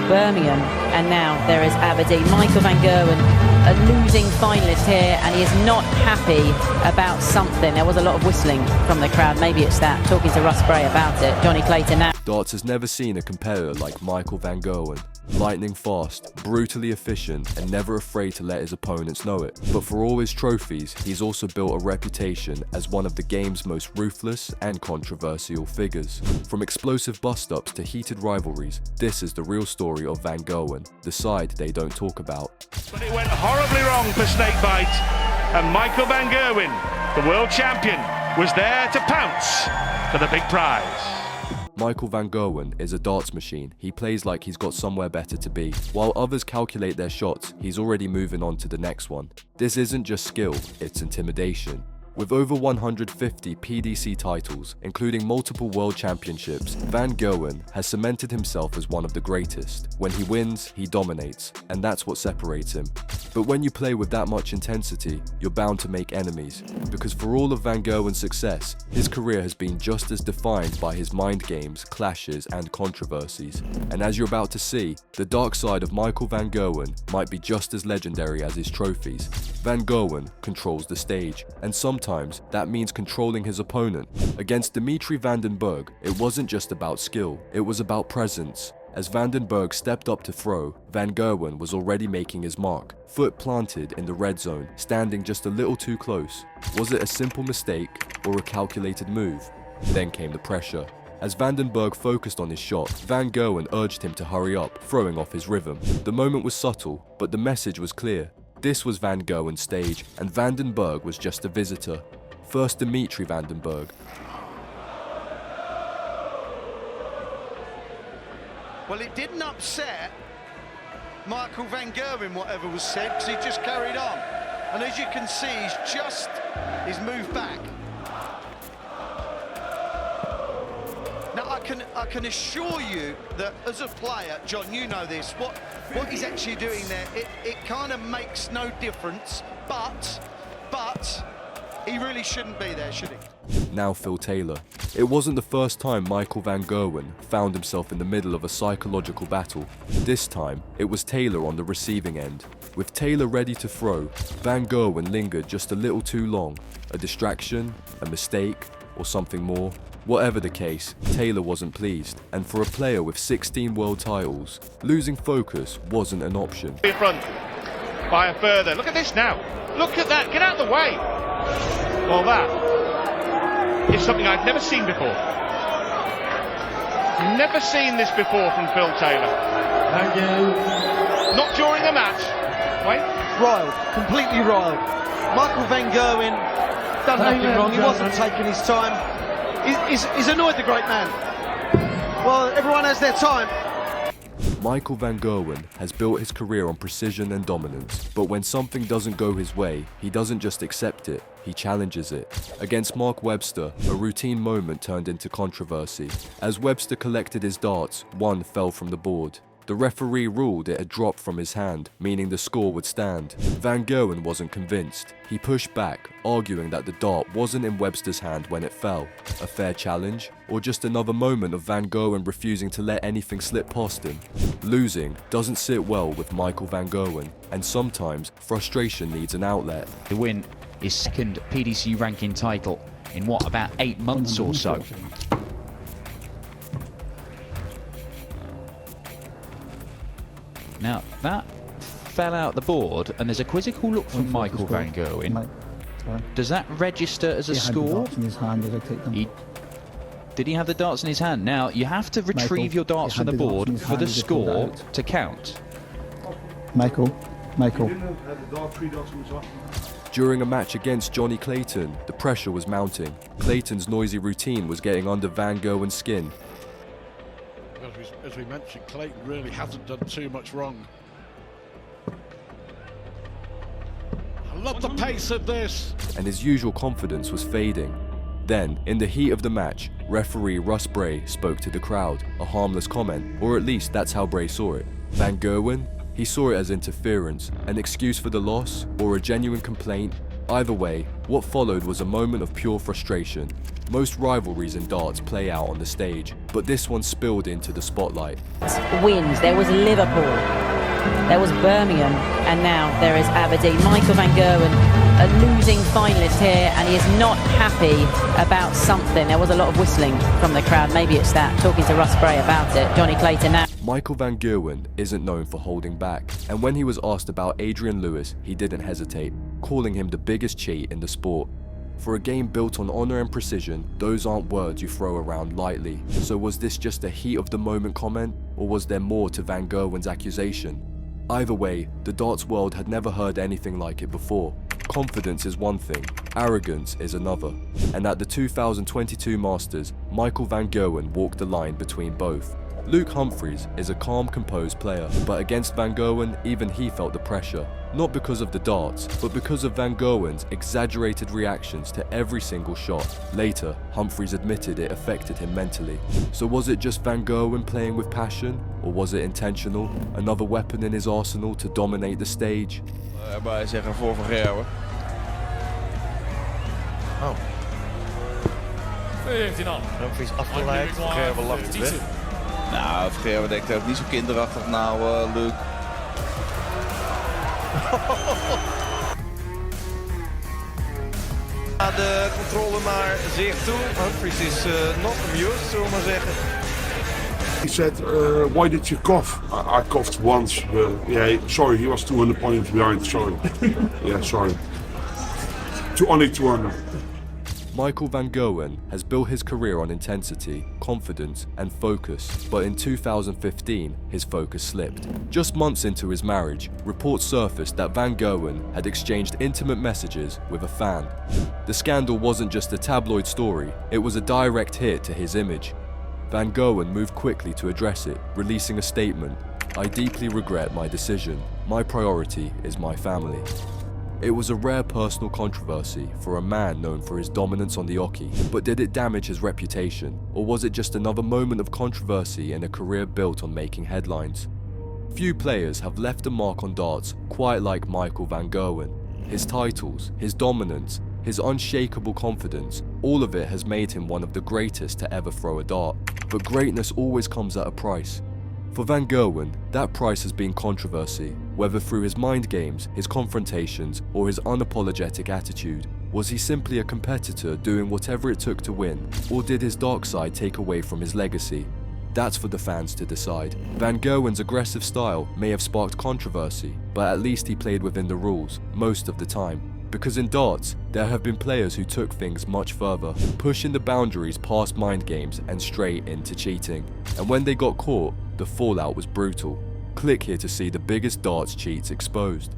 Birmingham, and now there is Aberdeen. Michael van Gerwen, a losing finalist here, and he is not happy about something. There was a lot of whistling from the crowd. Maybe it's that. Talking to Russ Bray about it. Johnny Clayton now. Darts has never seen a competitor like Michael van Gerwen. Lightning fast, brutally efficient, and never afraid to let his opponents know it. But for all his trophies, he's also built a reputation as one of the game's most ruthless and controversial figures. From explosive bust-ups to heated rivalries, this is the real story of van Gerwen, the side they don't talk about. But it went horribly wrong for Snakebite, and Michael van Gerwen, the world champion, was there to pounce for the big prize. Michael van Gerwen is a darts machine. He plays like he's got somewhere better to be. While others calculate their shots, he's already moving on to the next one. This isn't just skill, it's intimidation. With over 150 PDC titles, including multiple world championships, van Gerwen has cemented himself as one of the greatest. When he wins, he dominates, and that's what separates him. But when you play with that much intensity, you're bound to make enemies, because for all of van Gerwen's success, his career has been just as defined by his mind games, clashes, and controversies. And as you're about to see, the dark side of Michael van Gerwen might be just as legendary as his trophies. Van Gerwen controls the stage, and sometimes that means controlling his opponent. Against Dimitri van den Bergh, it wasn't just about skill, it was about presence. As van den Bergh stepped up to throw, van Gerwen was already making his mark. Foot planted in the red zone, standing just a little too close. Was it a simple mistake or a calculated move? Then came the pressure. As van den Bergh focused on his shot, van Gerwen urged him to hurry up, throwing off his rhythm. The moment was subtle, but the message was clear. This was van Gerwen's stage, and van den Bergh was just a visitor. First Dimitri van den Bergh. Well, it didn't upset Michael van Gerwen, whatever was said, because he just carried on. And as you can see, he's moved back. Now, I can assure you that as a player, John, you know this, what he's actually doing there, it kind of makes no difference, but he really shouldn't be there, should he? Now Phil Taylor. It wasn't the first time Michael van Gerwen found himself in the middle of a psychological battle. This time, it was Taylor on the receiving end. With Taylor ready to throw, van Gerwen lingered just a little too long. A distraction, a mistake, or something more. Whatever the case, Taylor wasn't pleased, and for a player with 16 world titles, losing focus wasn't an option. In front, by a further. Look at this now. Look at that. Get out of the way. Well, that is something I've never seen before. Never seen this before from Phil Taylor. Thank you. Not during a match. Wait. Riled, completely riled. Michael van Gerwen done nothing wrong. He wasn't taking his time. He's annoyed the great man. Well, everyone has their time. Michael van Gerwen has built his career on precision and dominance, but when something doesn't go his way, he doesn't just accept it, he challenges it. Against Mark Webster, a routine moment turned into controversy. As Webster collected his darts, one fell from the board. The referee ruled it had dropped from his hand, meaning the score would stand. Van Gerwen wasn't convinced. He pushed back, arguing that the dart wasn't in Webster's hand when it fell. A fair challenge? Or just another moment of van Gerwen refusing to let anything slip past him? Losing doesn't sit well with Michael van Gerwen, and sometimes frustration needs an outlet. To win his second PDC ranking title in about 8 months or so. Now, that fell out the board, and there's a quizzical look from Michael van Gerwen. Does that register as a score? Did he have the darts in his hand? Now, you have to retrieve your darts from the board for the score to count. Michael. During a match against Johnny Clayton, the pressure was mounting. Clayton's noisy routine was getting under van Gerwen's skin. As we mentioned, Clayton really hasn't done too much wrong. I love the pace of this. And his usual confidence was fading. Then, in the heat of the match, referee Russ Bray spoke to the crowd, a harmless comment, or at least that's how Bray saw it. Van Gerwen? He saw it as interference, an excuse for the loss, or a genuine complaint. Either way, what followed was a moment of pure frustration. Most rivalries in darts play out on the stage, but this one spilled into the spotlight. Wins. There was Liverpool, there was Birmingham, and now there is Aberdeen. Michael van Gerwen, a losing finalist here, and he is not happy about something. There was a lot of whistling from the crowd. Maybe it's that. Talking to Russ Bray about it. Johnny Clayton now. Michael van Gerwen isn't known for holding back, and when he was asked about Adrian Lewis, he didn't hesitate, calling him the biggest cheat in the sport. For a game built on honour and precision, those aren't words you throw around lightly. So was this just a heat of the moment comment, or was there more to van Gerwen's accusation? Either way, the darts world had never heard anything like it before. Confidence is one thing, arrogance is another. And at the 2022 Masters, Michael van Gerwen walked the line between both. Luke Humphries is a calm, composed player, but against van Gerwen, even he felt the pressure. Not because of the darts, but because of van Gerwen's exaggerated reactions to every single shot. Later, Humphries admitted it affected him mentally. So was it just van Gerwen playing with passion? Or was it intentional? Another weapon in his arsenal to dominate the stage? Erbij zeggen voor Van Gerwen. Oh. Humphries afgeleid, Van Gerwen lacht het weg. Nou, Van Gerwen denkt ook niet zo kinderachtig. Nou, Luc. De controle naar zich toe. Humphries is not amused, zullen we maar zeggen. He said, why did you cough? I coughed once. Yeah, sorry, he was 200 points behind, sorry. Yeah, sorry. Only 200. Michael van Gerwen has built his career on intensity, confidence, and focus, but in 2015, his focus slipped. Just months into his marriage, reports surfaced that van Gerwen had exchanged intimate messages with a fan. The scandal wasn't just a tabloid story, it was a direct hit to his image. Van Gerwen moved quickly to address it, releasing a statement, "I deeply regret my decision. My priority is my family." It was a rare personal controversy for a man known for his dominance on the oche, but did it damage his reputation, or was it just another moment of controversy in a career built on making headlines? Few players have left a mark on darts quite like Michael van Gerwen. His titles, his dominance, his unshakable confidence, all of it has made him one of the greatest to ever throw a dart. But greatness always comes at a price. For van Gerwen, that price has been controversy, whether through his mind games, his confrontations, or his unapologetic attitude. Was he simply a competitor doing whatever it took to win, or did his dark side take away from his legacy? That's for the fans to decide. Van Gerwen's aggressive style may have sparked controversy, but at least he played within the rules, most of the time. Because in darts, there have been players who took things much further, pushing the boundaries past mind games and straight into cheating. And when they got caught, the fallout was brutal. Click here to see the biggest darts cheats exposed.